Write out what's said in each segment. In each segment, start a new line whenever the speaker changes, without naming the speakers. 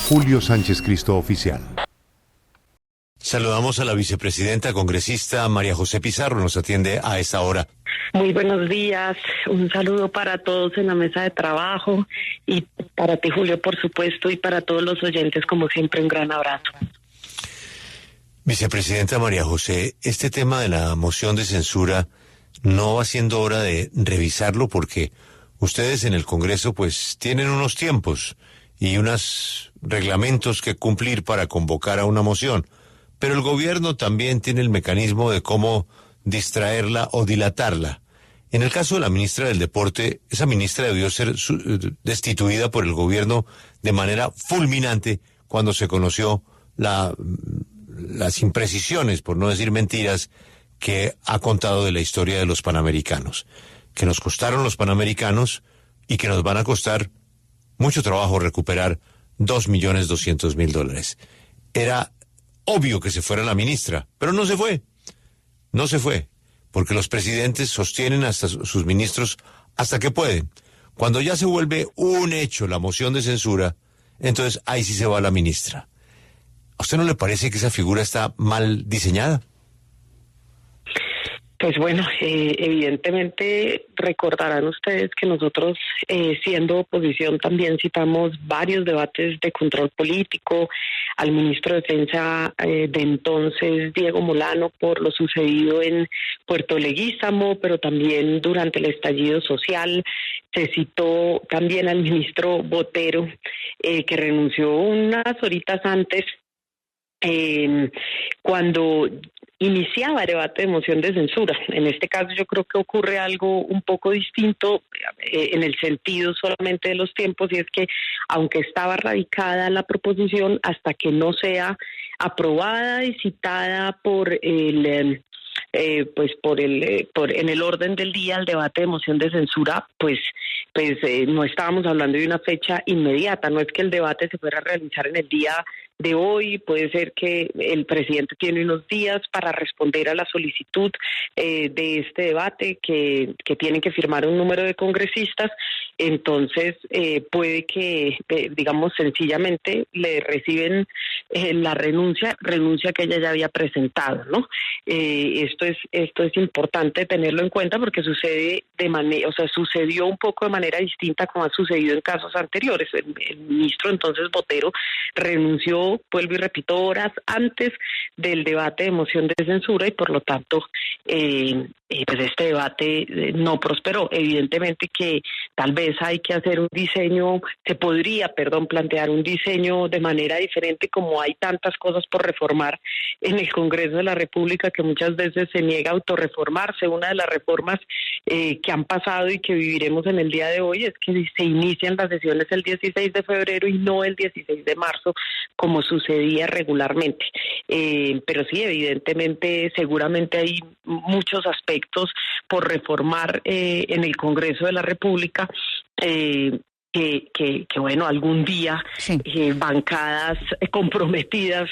@Julio Sánchez Cristo Oficial.
Saludamos a la vicepresidenta congresista María José Pizarro, nos atiende a esta hora.
Muy buenos días, un saludo para todos en la mesa de trabajo y para ti, Julio, por supuesto, y para todos los oyentes, como siempre, un gran abrazo.
Vicepresidenta María José, este tema de la moción de censura no va siendo hora de revisarlo porque ustedes en el Congreso pues tienen unos tiempos y unos reglamentos que cumplir para convocar a una moción. Pero el gobierno también tiene el mecanismo de cómo distraerla o dilatarla. En el caso de la ministra del Deporte, esa ministra debió ser destituida por el gobierno de manera fulminante cuando se conoció las imprecisiones, por no decir mentiras, que ha contado de la historia de los Panamericanos, que nos costaron los Panamericanos y que nos van a costar mucho trabajo recuperar $2.200.000. Era obvio que se fuera la ministra, pero no se fue. No se fue, porque los presidentes sostienen hasta sus ministros hasta que pueden. Cuando ya se vuelve un hecho la moción de censura, entonces ahí sí se va la ministra. ¿A usted no le parece que esa figura está mal diseñada?
Pues bueno, evidentemente recordarán ustedes que nosotros, siendo oposición, también citamos varios debates de control político al ministro de Defensa de entonces, Diego Molano, por lo sucedido en Puerto Leguízamo, pero también durante el estallido social. Se citó también al ministro Botero, que renunció unas horitas antes, cuando iniciaba el debate de moción de censura. En este caso yo creo que ocurre algo un poco distinto en el sentido solamente de los tiempos, y es que aunque estaba radicada la proposición, hasta que no sea aprobada y citada por el en el orden del día el debate de moción de censura, no estábamos hablando de una fecha inmediata. No es que el debate se fuera a realizar en el día de hoy. Puede ser que el presidente tiene unos días para responder a la solicitud de este debate que tienen que firmar un número de congresistas. Entonces puede que, digamos, sencillamente le reciben la renuncia que ella ya había presentado, ¿no? Esto es importante tenerlo en cuenta porque sucedió un poco de manera distinta como ha sucedido en casos anteriores. El ministro entonces Botero renunció, vuelvo y repito, horas antes del debate de moción de censura, y por lo tanto pues este debate no prosperó. Evidentemente que tal vez hay que hacer un diseño, plantear un diseño de manera diferente, como hay tantas cosas por reformar en el Congreso de la República que muchas veces se niega a autorreformarse. Una de las reformas que han pasado y que viviremos en el día de hoy es que se inician las sesiones el 16 de febrero y no el 16 de marzo, como sucedía regularmente. Pero sí, evidentemente, seguramente hay muchos aspectos por reformar en el Congreso de la República, que bueno, algún día
sí,
bancadas comprometidas,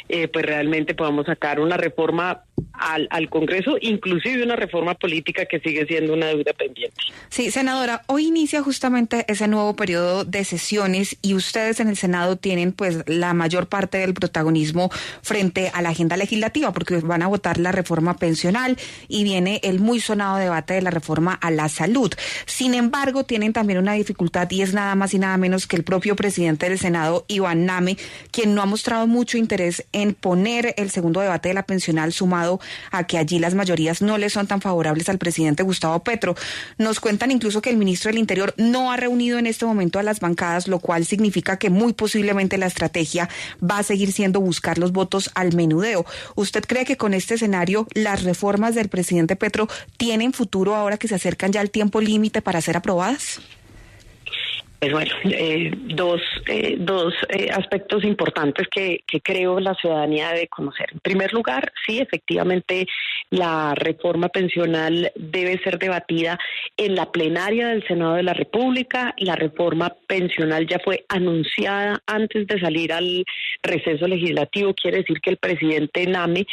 pues realmente podamos sacar una reforma al Congreso, inclusive una reforma política que sigue siendo una deuda pendiente.
Sí, senadora, hoy inicia justamente ese nuevo periodo de sesiones y ustedes en el Senado tienen pues la mayor parte del protagonismo frente a la agenda legislativa, porque van a votar la reforma pensional y viene el muy sonado debate de la reforma a la salud. Sin embargo, tienen también una dificultad, y es nada más y nada menos que el propio presidente del Senado, Iván Name, quien no ha mostrado mucho interés en poner el segundo debate de la pensional, sumado a que allí las mayorías no le son tan favorables al presidente Gustavo Petro. Nos cuentan incluso que el ministro del Interior no ha reunido en este momento a las bancadas, lo cual significa que muy posiblemente la estrategia va a seguir siendo buscar los votos al menudeo. ¿Usted cree que con este escenario las reformas del presidente Petro tienen futuro ahora que se acercan ya al tiempo límite para ser aprobadas?
Pues bueno, dos aspectos importantes que creo la ciudadanía debe conocer. En primer lugar, sí, efectivamente, la reforma pensional debe ser debatida en la plenaria del Senado de la República. La reforma pensional ya fue anunciada antes de salir al receso legislativo. Quiere decir que el presidente Name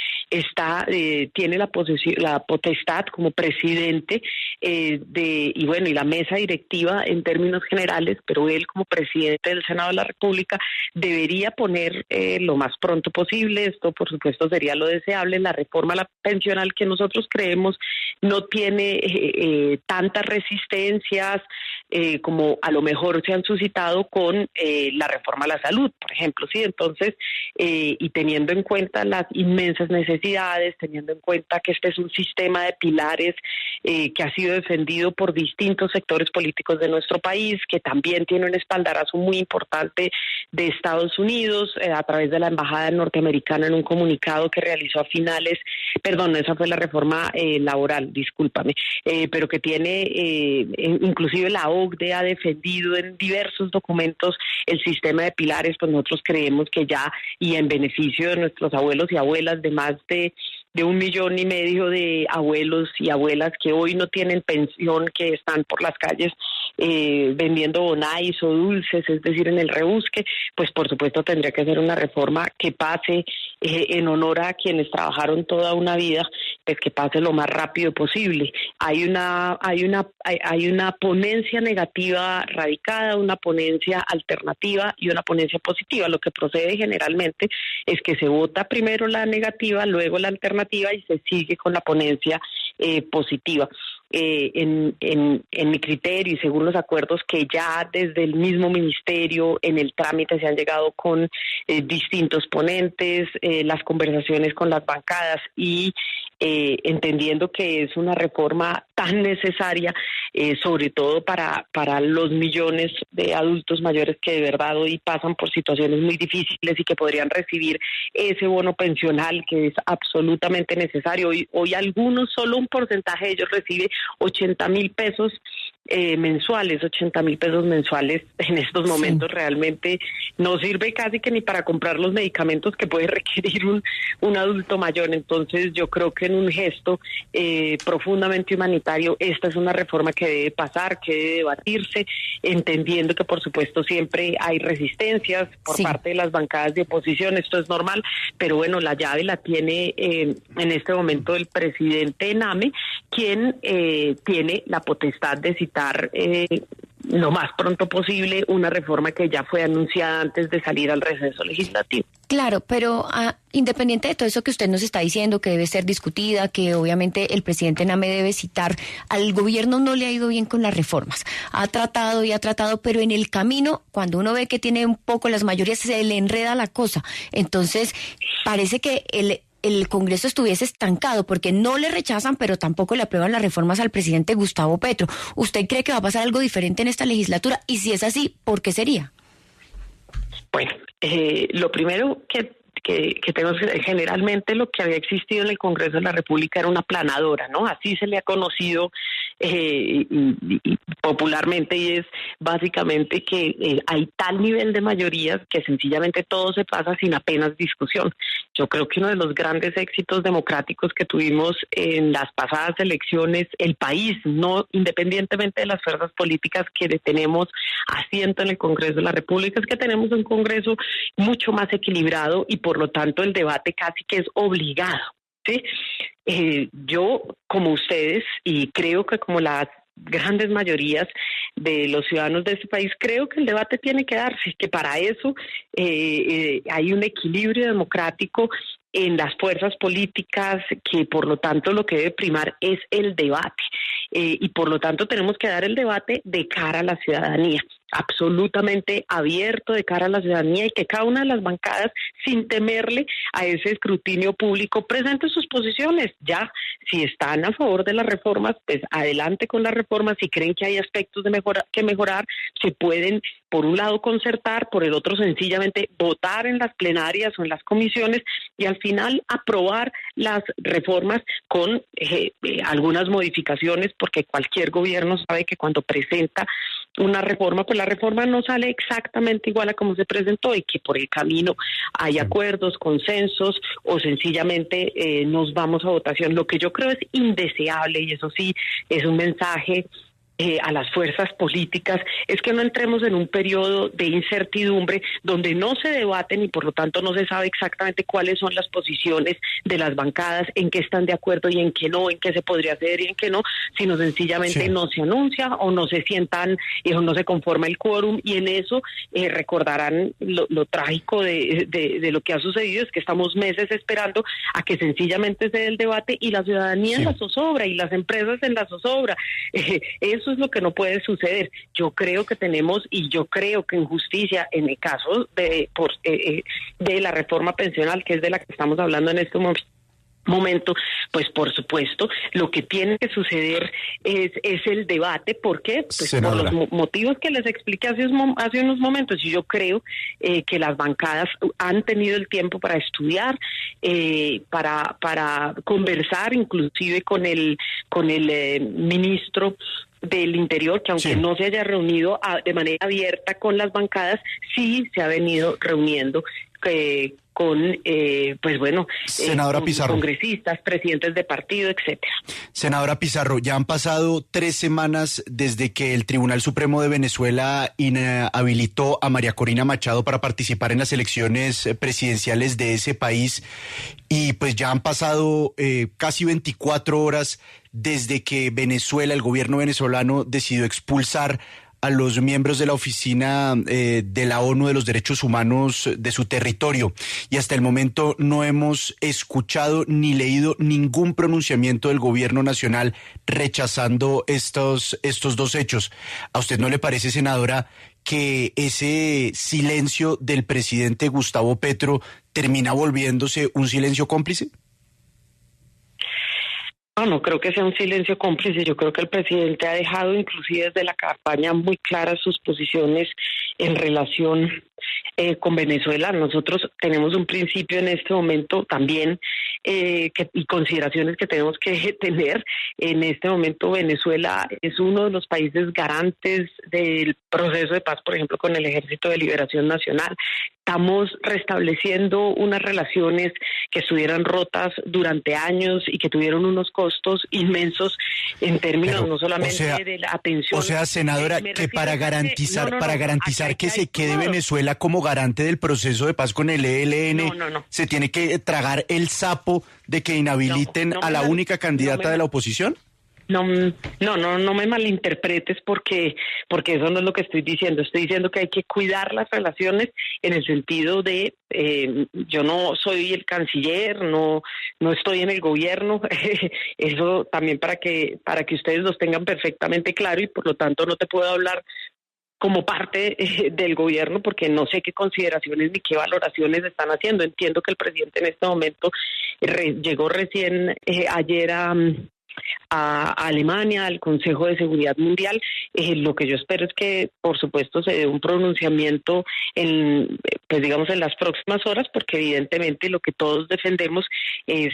tiene la potestad como presidente y la mesa directiva en términos generales pilares, pero él como presidente del Senado de la República debería poner lo más pronto posible, esto por supuesto sería lo deseable, la reforma a la pensional que nosotros creemos no tiene tantas resistencias como a lo mejor se han suscitado con la reforma a la salud, por ejemplo, ¿sí? Entonces, y teniendo en cuenta las inmensas necesidades, teniendo en cuenta que este es un sistema de pilares que ha sido defendido por distintos sectores políticos de nuestro país, que también tiene un espaldarazo muy importante de Estados Unidos a través de la embajada norteamericana en un comunicado que realizó a finales, perdón, esa fue la reforma laboral, discúlpame, pero que tiene, inclusive la OCDE ha defendido en diversos documentos el sistema de pilares, pues nosotros creemos que ya, y en beneficio de nuestros abuelos y abuelas, de más de 1,5 millones de abuelos y abuelas que hoy no tienen pensión, que están por las calles vendiendo bonais o dulces, es decir, en el rebusque, pues por supuesto tendría que ser una reforma que pase en honor a quienes trabajaron toda una vida, pues que pase lo más rápido posible. Hay una ponencia negativa radicada, una ponencia alternativa y una ponencia positiva. Lo que procede generalmente es que se vota primero la negativa, luego la alternativa y se sigue con la ponencia positiva. En mi criterio y según los acuerdos que ya desde el mismo ministerio en el trámite se han llegado con distintos ponentes, las conversaciones con las bancadas y entendiendo que es una reforma tan necesaria, sobre todo para los millones de adultos mayores que de verdad hoy pasan por situaciones muy difíciles y que podrían recibir ese bono pensional que es absolutamente necesario. Hoy algunos, solo un porcentaje de ellos recibe 80,000 pesos mensuales. 80,000 pesos mensuales en estos momentos realmente no sirve casi que ni para comprar los medicamentos que puede requerir un adulto mayor. Entonces yo creo que en un gesto profundamente humanitario esta es una reforma que debe pasar, que debe debatirse, entendiendo que por supuesto siempre hay resistencias por parte de las bancadas de oposición, esto es normal, pero bueno, la llave la tiene en este momento el presidente Name, quien tiene la potestad de citar lo más pronto posible una reforma que ya fue anunciada antes de salir al receso legislativo.
Claro, pero independiente de todo eso que usted nos está diciendo, que debe ser discutida, que obviamente el presidente Name debe citar, al gobierno no le ha ido bien con las reformas. Ha tratado, pero en el camino, cuando uno ve que tiene un poco las mayorías, se le enreda la cosa. Entonces, parece que el Congreso estuviese estancado porque no le rechazan, pero tampoco le aprueban las reformas al presidente Gustavo Petro. ¿Usted cree que va a pasar algo diferente en esta legislatura? Y si es así, ¿por qué sería?
Bueno, lo primero que tenemos, generalmente lo que había existido en el Congreso de la República era una planadora, ¿no? Así se le ha conocido y popularmente, y es básicamente que hay tal nivel de mayorías que sencillamente todo se pasa sin apenas discusión. Yo creo que uno de los grandes éxitos democráticos que tuvimos en las pasadas elecciones, el país, no independientemente de las fuerzas políticas que tenemos asiento en el Congreso de la República, es que tenemos un Congreso mucho más equilibrado y por lo tanto el debate casi que es obligado, ¿sí? Yo, como ustedes, y creo que como las grandes mayorías de los ciudadanos de este país, creo que el debate tiene que darse, que para eso hay un equilibrio democrático en las fuerzas políticas, que por lo tanto lo que debe primar es el debate, y por lo tanto tenemos que dar el debate de cara a la ciudadanía, absolutamente abierto de cara a la ciudadanía, y que cada una de las bancadas, sin temerle a ese escrutinio público, presente sus posiciones. Ya, si están a favor de las reformas, pues adelante con las reformas. Si creen que hay aspectos que mejorar, se pueden, por un lado, concertar, por el otro, sencillamente votar en las plenarias o en las comisiones y al final aprobar las reformas con algunas modificaciones, porque cualquier gobierno sabe que cuando presenta una reforma, pues la reforma no sale exactamente igual a como se presentó, y que por el camino hay acuerdos, consensos, o sencillamente nos vamos a votación. Lo que yo creo es indeseable, y eso sí es un mensaje a las fuerzas políticas es que no entremos en un periodo de incertidumbre donde no se debaten y por lo tanto no se sabe exactamente cuáles son las posiciones de las bancadas, en qué están de acuerdo y en qué no, en qué se podría hacer y en qué no, sino sencillamente no se anuncia o no se sientan o no se conforma el quórum, y en eso recordarán lo trágico de lo que ha sucedido, es que estamos meses esperando a que sencillamente se dé el debate y la ciudadanía en la zozobra y las empresas en la zozobra. Eso es lo que no puede suceder. Yo creo que tenemos, y yo creo que en justicia, en el caso de la reforma pensional, que es de la que estamos hablando en este momento, pues por supuesto lo que tiene que suceder es el debate. ¿Por qué? Pues
Senadora,
por los motivos que les expliqué hace unos momentos, y yo creo que las bancadas han tenido el tiempo para estudiar, para conversar inclusive con el ministro del Interior, que aunque no se haya reunido de manera abierta con las bancadas, sí se ha venido reuniendo con
Senadora Pizarro,
congresistas, presidentes de partido, etcétera.
Senadora Pizarro, ya han pasado 3 semanas desde que el Tribunal Supremo de Venezuela inhabilitó a María Corina Machado para participar en las elecciones presidenciales de ese país, y pues ya han pasado casi 24 horas desde que Venezuela, el gobierno venezolano, decidió expulsar a los miembros de la Oficina de la ONU de los Derechos Humanos de su territorio. Y hasta el momento no hemos escuchado ni leído ningún pronunciamiento del gobierno nacional rechazando estos 2 hechos. ¿A usted no le parece, senadora, que ese silencio del presidente Gustavo Petro termina volviéndose un silencio cómplice?
No creo que sea un silencio cómplice. Yo creo que el presidente ha dejado, inclusive desde la campaña, muy claras sus posiciones en relación con Venezuela. Nosotros tenemos un principio en este momento también y consideraciones que tenemos que tener. En este momento Venezuela es uno de los países garantes del proceso de paz, por ejemplo, con el Ejército de Liberación Nacional. Estamos restableciendo unas relaciones que estuvieran rotas durante años y que tuvieron unos costos inmensos en términos no solamente de la atención.
O sea, senadora, que para garantizar que se quede Venezuela como garante del proceso de paz con el ELN, se tiene que tragar el sapo de que inhabiliten a la única candidata de la oposición.
No me malinterpretes porque eso no es lo que estoy diciendo. Estoy diciendo que hay que cuidar las relaciones en el sentido de yo no soy el canciller, no estoy en el gobierno. Eso también para que ustedes los tengan perfectamente claro, y por lo tanto no te puedo hablar como parte del gobierno porque no sé qué consideraciones ni qué valoraciones están haciendo. Entiendo que el presidente en este momento llegó recién ayer a Alemania, al Consejo de Seguridad Mundial. Lo que yo espero es que, por supuesto, se dé un pronunciamiento en las próximas horas, porque evidentemente lo que todos defendemos es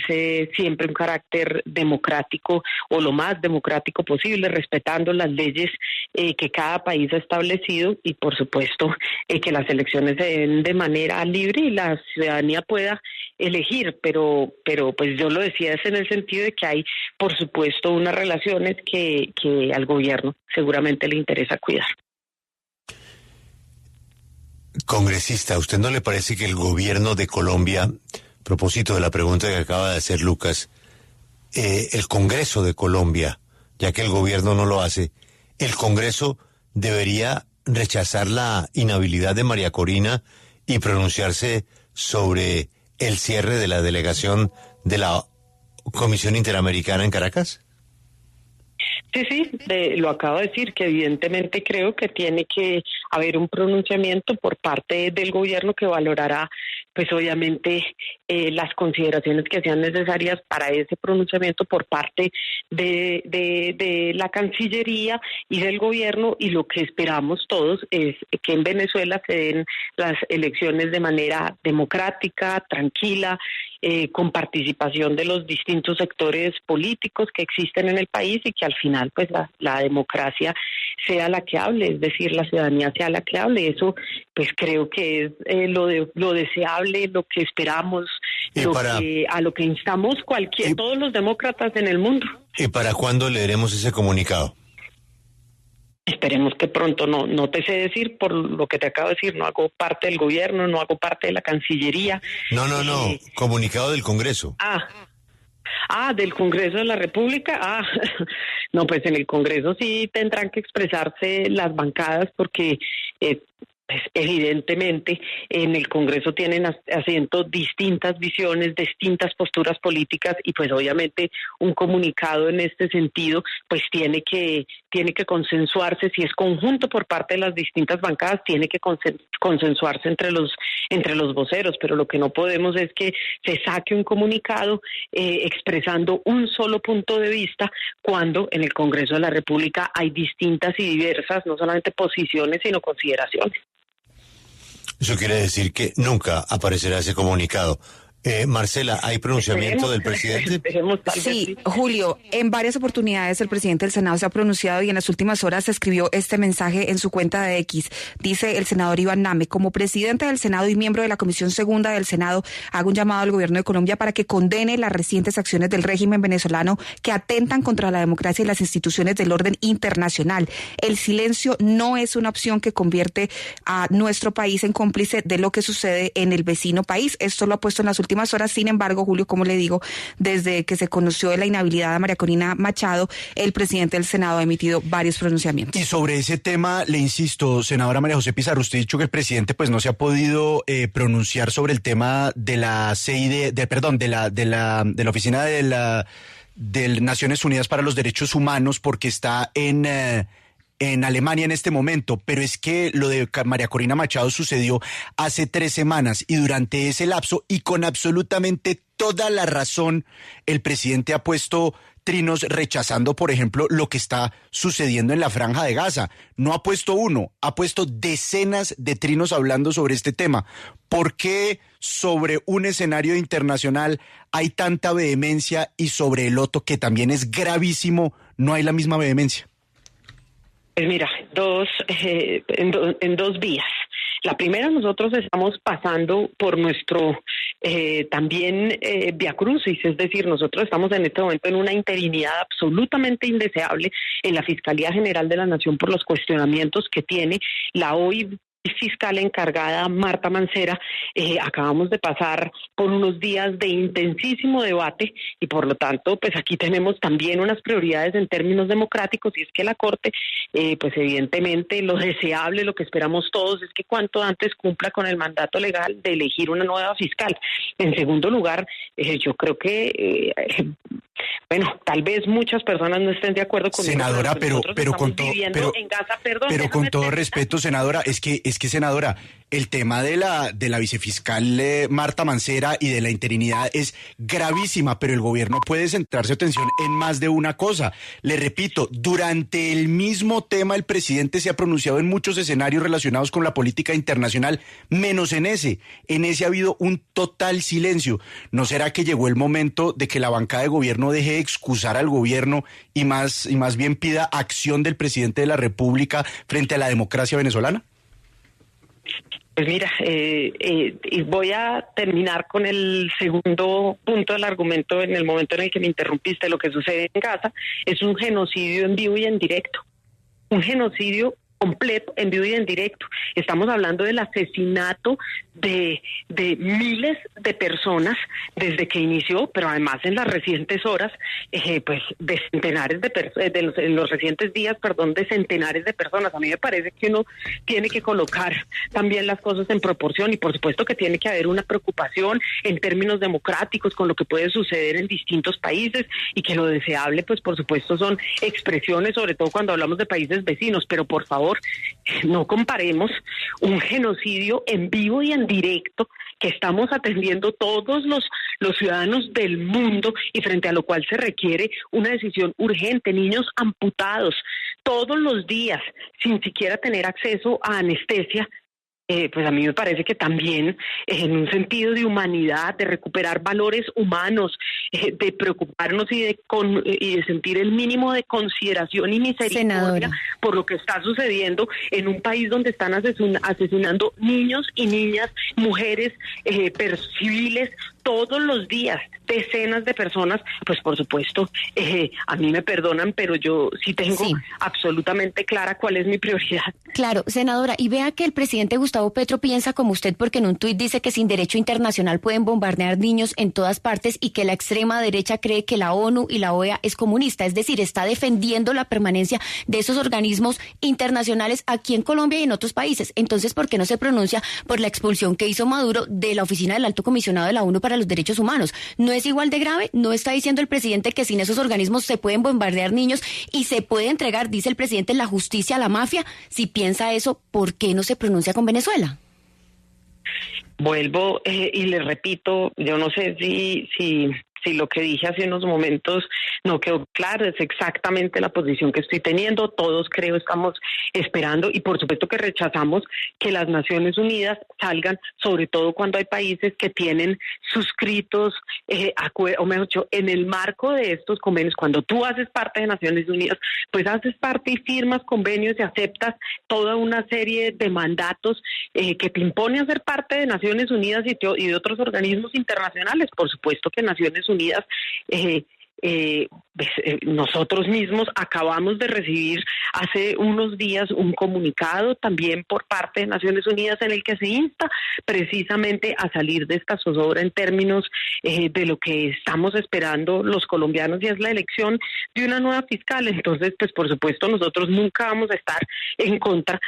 siempre un carácter democrático o lo más democrático posible, respetando las leyes que cada país ha establecido, y por supuesto que las elecciones se den de manera libre y la ciudadanía pueda elegir, pero pues yo lo decía es en el sentido de que hay, por supuesto, unas relaciones que al gobierno seguramente le interesa cuidar.
Congresista, ¿a usted no le parece que el gobierno de Colombia, a propósito de la pregunta que acaba de hacer Lucas, el Congreso de Colombia, ya que el gobierno no lo hace, el Congreso debería rechazar la inhabilidad de María Corina y pronunciarse sobre el cierre de la delegación de la Comisión Interamericana en Caracas?
Sí, lo acabo de decir, que evidentemente creo que tiene que haber un pronunciamiento por parte del gobierno que valorará, pues obviamente, las consideraciones que sean necesarias para ese pronunciamiento por parte de la Cancillería y del gobierno, y lo que esperamos todos es que en Venezuela se den las elecciones de manera democrática, tranquila, con participación de los distintos sectores políticos que existen en el país, y que al final pues la democracia sea la que hable, es decir, la ciudadanía sea la que hable. Eso pues creo que es lo deseable, lo que esperamos, a lo que instamos todos los demócratas en el mundo.
¿Y para cuándo leeremos ese comunicado?
Esperemos que pronto. No te sé decir, por lo que te acabo de decir, no hago parte del gobierno, no hago parte de la Cancillería.
No, comunicado del Congreso.
Del Congreso de la República. No, pues en el Congreso sí tendrán que expresarse las bancadas porque pues evidentemente en el Congreso tienen asiento distintas visiones, distintas posturas políticas y pues obviamente un comunicado en este sentido pues tiene que consensuarse. Si es conjunto por parte de las distintas bancadas, tiene que consensuarse entre los voceros, pero lo que no podemos es que se saque un comunicado expresando un solo punto de vista cuando en el Congreso de la República hay distintas y diversas, no solamente posiciones, sino consideraciones.
Eso quiere decir que nunca aparecerá ese comunicado. Marcela, ¿hay pronunciamiento del presidente?
Sí, Julio, en varias oportunidades el presidente del Senado se ha pronunciado y en las últimas horas escribió este mensaje en su cuenta de X. Dice el senador Iván Name: como presidente del Senado y miembro de la Comisión Segunda del Senado, hago un llamado al gobierno de Colombia para que condene las recientes acciones del régimen venezolano que atentan contra la democracia y las instituciones del orden internacional. El silencio no es una opción que convierte a nuestro país en cómplice de lo que sucede en el vecino país. Esto lo ha puesto en las últimas horas. Sin embargo, Julio, como le digo, desde que se conoció de la inhabilidad a María Corina Machado, el presidente del Senado ha emitido varios pronunciamientos.
Y sobre ese tema, le insisto, senadora María José Pizarro, usted ha dicho que el presidente pues no se ha podido pronunciar sobre el tema de la CID, de la Oficina de Naciones Unidas para los Derechos Humanos porque está en Alemania en este momento, pero es que lo de María Corina Machado sucedió hace 3 semanas y durante ese lapso y con absolutamente toda la razón el presidente ha puesto trinos rechazando, por ejemplo, lo que está sucediendo en la Franja de Gaza. No ha puesto uno, ha puesto decenas de trinos hablando sobre este tema. ¿Por qué sobre un escenario internacional hay tanta vehemencia y sobre el otro, que también es gravísimo, no hay la misma vehemencia?
Pues mira, en dos vías. La primera, nosotros estamos pasando por nuestro también vía crucis, es decir, nosotros estamos en este momento en una interinidad absolutamente indeseable en la Fiscalía General de la Nación por los cuestionamientos que tiene la hoy fiscal encargada Marta Mancera. Acabamos de pasar por unos días de intensísimo debate y por lo tanto pues aquí tenemos también unas prioridades en términos democráticos y es que la Corte pues evidentemente lo deseable, lo que esperamos todos es que cuanto antes cumpla con el mandato legal de elegir una nueva fiscal. En segundo lugar, yo creo que tal vez muchas personas no estén de acuerdo con
senadora, pero con todo
respeto,
senadora, es que senadora, el tema de la vicefiscal Marta Mancera y de la interinidad es gravísima, pero el gobierno puede centrar su atención en más de una cosa. Le repito, durante el mismo tema el presidente se ha pronunciado en muchos escenarios relacionados con la política internacional, menos en ese. En ese ha habido un total silencio. ¿No será que llegó el momento de que la bancada de gobierno deje de excusar al gobierno y más bien pida acción del presidente de la República frente a la democracia venezolana?
Pues mira, y voy a terminar con el segundo punto del argumento en el momento en el que me interrumpiste. Lo que sucede en Gaza es un genocidio en vivo y en directo, un genocidio completo, en vivo y en directo. Estamos hablando del asesinato de miles de personas desde que inició, pero además en las recientes horas, pues de centenares en los recientes días, de centenares de personas. A mí me parece que uno tiene que colocar también las cosas en proporción y por supuesto que tiene que haber una preocupación en términos democráticos con lo que puede suceder en distintos países y que lo deseable, pues por supuesto son expresiones, sobre todo cuando hablamos de países vecinos, pero por favor, no comparemos un genocidio en vivo y en directo que estamos atendiendo todos los ciudadanos del mundo y frente a lo cual se requiere una decisión urgente. Niños amputados todos los días sin siquiera tener acceso a anestesia. Pues a mí me parece que también en un sentido de humanidad, de recuperar valores humanos, de preocuparnos y de sentir el mínimo de consideración y misericordia, senadora, por lo que está sucediendo en un país donde están asesinando niños y niñas, mujeres, civiles, todos los días decenas de personas, pues por supuesto, a mí me perdonan, pero yo sí tengo absolutamente clara cuál es mi prioridad.
Claro, senadora, y vea que el presidente Gustavo Petro piensa como usted, porque en un tuit dice que sin derecho internacional pueden bombardear niños en todas partes y que la extrema derecha cree que la ONU y la OEA es comunista, es decir, está defendiendo la permanencia de esos organismos internacionales aquí en Colombia y en otros países. Entonces, ¿por qué no se pronuncia por la expulsión que hizo Maduro de la oficina del Alto Comisionado de la ONU para los Derechos Humanos? ¿No es igual de grave? ¿No está diciendo el presidente que sin esos organismos se pueden bombardear niños y se puede entregar, dice el presidente, la justicia a la mafia? Si piensa eso, ¿por qué no se pronuncia con Venezuela?
Vuelvo y le repito, yo no sé si lo que dije hace unos momentos no quedó claro, es exactamente la posición que estoy teniendo, todos creo estamos esperando y por supuesto que rechazamos que las Naciones Unidas salgan, sobre todo cuando hay países que tienen suscritos, o mejor dicho, en el marco de estos convenios, cuando tú haces parte de Naciones Unidas, pues haces parte y firmas convenios y aceptas toda una serie de mandatos que te impone a ser parte de Naciones Unidas y de otros organismos internacionales. Por supuesto que Naciones Unidas nosotros mismos acabamos de recibir hace unos días un comunicado también por parte de Naciones Unidas en el que se insta precisamente a salir de esta zozobra en términos de lo que estamos esperando los colombianos y es la elección de una nueva fiscal. Entonces, pues por supuesto nosotros nunca vamos a estar en contra,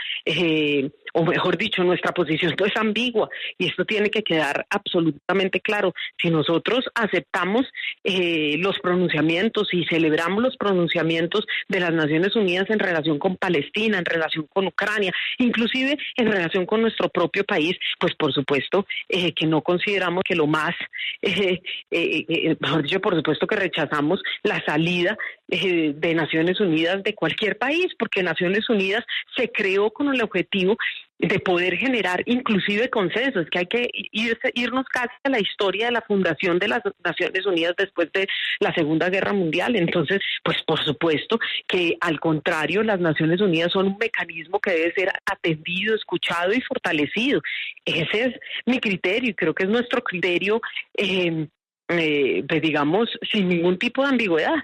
o mejor dicho, nuestra posición no es ambigua y esto tiene que quedar absolutamente claro. Si nosotros aceptamos los pronunciamientos y celebramos los pronunciamientos de las Naciones Unidas en relación con Palestina, en relación con Ucrania, inclusive en relación con nuestro propio país, pues por supuesto que no consideramos que lo más, mejor dicho, por supuesto que rechazamos la salida de Naciones Unidas de cualquier país, porque Naciones Unidas se creó con el objetivo de poder generar inclusive consensos, que hay que irnos casi a la historia de la fundación de las Naciones Unidas después de la Segunda Guerra Mundial. Entonces, pues por supuesto que al contrario, las Naciones Unidas son un mecanismo que debe ser atendido, escuchado y fortalecido. Ese es mi criterio y creo que es nuestro criterio, digamos, sin ningún tipo de ambigüedad.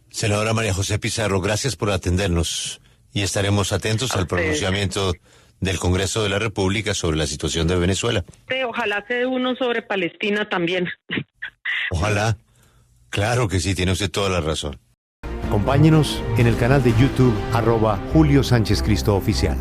Senadora María José Pizarro, gracias por atendernos y estaremos atentos al pronunciamiento del Congreso de la República sobre la situación de Venezuela.
Ojalá se dé uno sobre Palestina también.
Ojalá. Claro que sí, tiene usted toda la razón.
Acompáñenos en el canal de YouTube @Julio Sánchez Cristo Oficial.